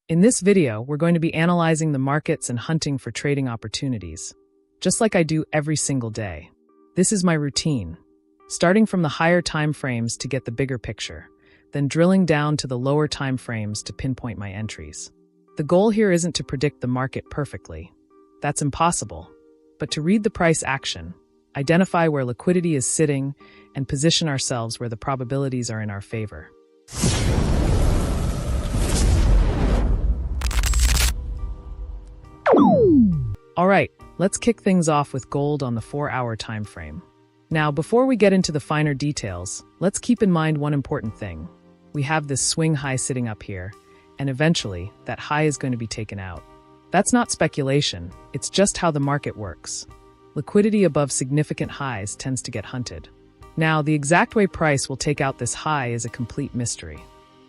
In this video, we're going to be analyzing the markets and hunting for trading opportunities, just like I do every single day. This is my routine, starting from the higher time frames to get the bigger picture, then drilling down to the lower time frames to pinpoint my entries. The goal here isn't to predict the market perfectly. That's impossible. But to read the price action, identify where liquidity is sitting, and position ourselves where the probabilities are in our favor. All right, let's kick things off with gold on the 4-hour time frame. Now, before we get into the finer details, let's keep in mind one important thing. We have this swing high sitting up here, and eventually, that high is going to be taken out. That's not speculation, it's just how the market works. Liquidity above significant highs tends to get hunted. Now, the exact way price will take out this high is a complete mystery.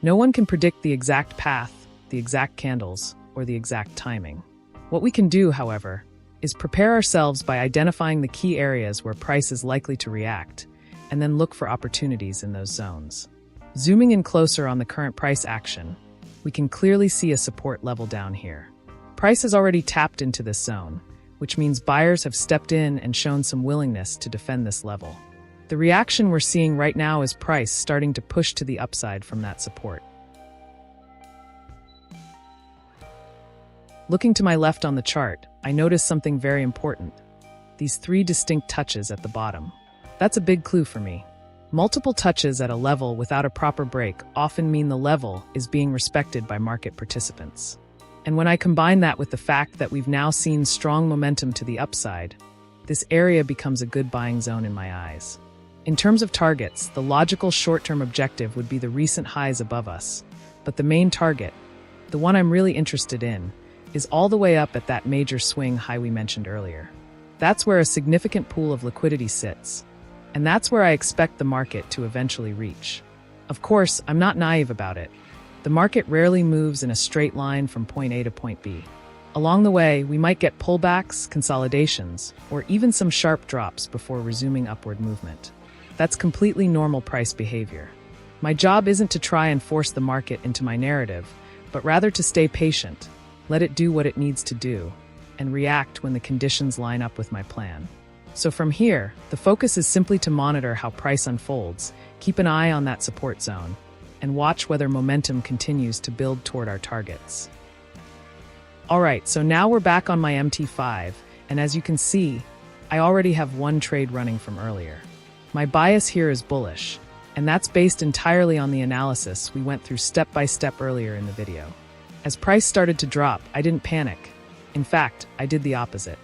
No one can predict the exact path, the exact candles, or the exact timing. What we can do, however, is prepare ourselves by identifying the key areas where price is likely to react, and then look for opportunities in those zones. Zooming in closer on the current price action, we can clearly see a support level down here. Price has already tapped into this zone, which means buyers have stepped in and shown some willingness to defend this level. The reaction we're seeing right now is price starting to push to the upside from that support. Looking to my left on the chart, I notice something very important. These 3 distinct touches at the bottom. That's a big clue for me. Multiple touches at a level without a proper break often mean the level is being respected by market participants. And when I combine that with the fact that we've now seen strong momentum to the upside, this area becomes a good buying zone in my eyes. In terms of targets, the logical short-term objective would be the recent highs above us, but the main target, the one I'm really interested in, is all the way up at that major swing high we mentioned earlier. That's where a significant pool of liquidity sits, and that's where I expect the market to eventually reach. Of course, I'm not naive about it. The market rarely moves in a straight line from point A to point B. Along the way, we might get pullbacks, consolidations, or even some sharp drops before resuming upward movement. That's completely normal price behavior. My job isn't to try and force the market into my narrative, but rather to stay patient, let it do what it needs to do, and react when the conditions line up with my plan. So from here, the focus is simply to monitor how price unfolds, keep an eye on that support zone, and watch whether momentum continues to build toward our targets. Alright, so now we're back on my MT5, and as you can see, I already have one trade running from earlier. My bias here is bullish, and that's based entirely on the analysis we went through step by step earlier in the video. As price started to drop, I didn't panic. In fact, I did the opposite.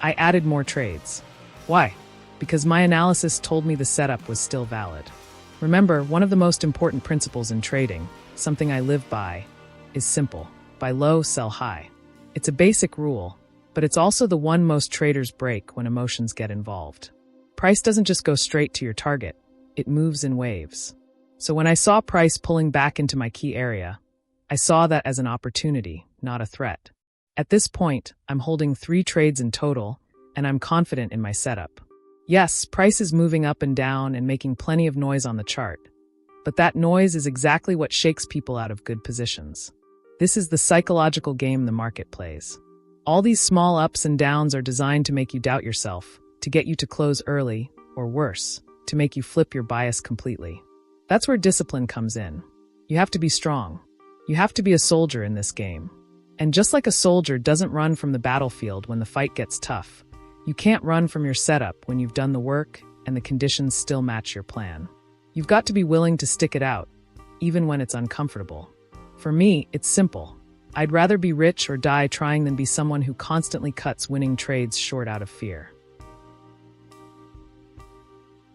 I added more trades. Why? Because my analysis told me the setup was still valid. Remember, one of the most important principles in trading, something I live by, is simple: buy low, sell high. It's a basic rule, but it's also the one most traders break when emotions get involved. Price doesn't just go straight to your target, it moves in waves. So when I saw price pulling back into my key area, I saw that as an opportunity, not a threat. At this point, I'm holding 3 trades in total, and I'm confident in my setup. Yes, price is moving up and down and making plenty of noise on the chart, but that noise is exactly what shakes people out of good positions. This is the psychological game the market plays. All these small ups and downs are designed to make you doubt yourself, to get you to close early, or worse, to make you flip your bias completely. That's where discipline comes in. You have to be strong. You have to be a soldier in this game. And just like a soldier doesn't run from the battlefield when the fight gets tough, you can't run from your setup when you've done the work and the conditions still match your plan. You've got to be willing to stick it out, even when it's uncomfortable. For me, it's simple. I'd rather be rich or die trying than be someone who constantly cuts winning trades short out of fear.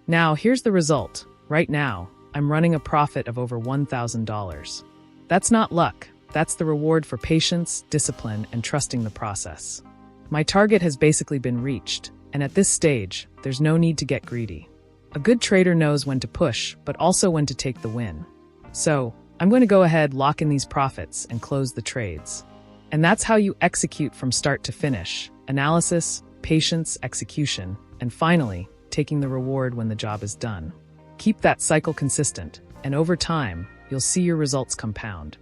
Now, here's the result. Right now, I'm running a profit of over $1,000. That's not luck. That's the reward for patience, discipline, and trusting the process. My target has basically been reached, and at this stage, there's no need to get greedy. A good trader knows when to push, but also when to take the win. So, I'm going to go ahead, lock in these profits, and close the trades. And that's how you execute from start to finish: analysis, patience, execution, and finally, taking the reward when the job is done. Keep that cycle consistent, and over time, you'll see your results compound.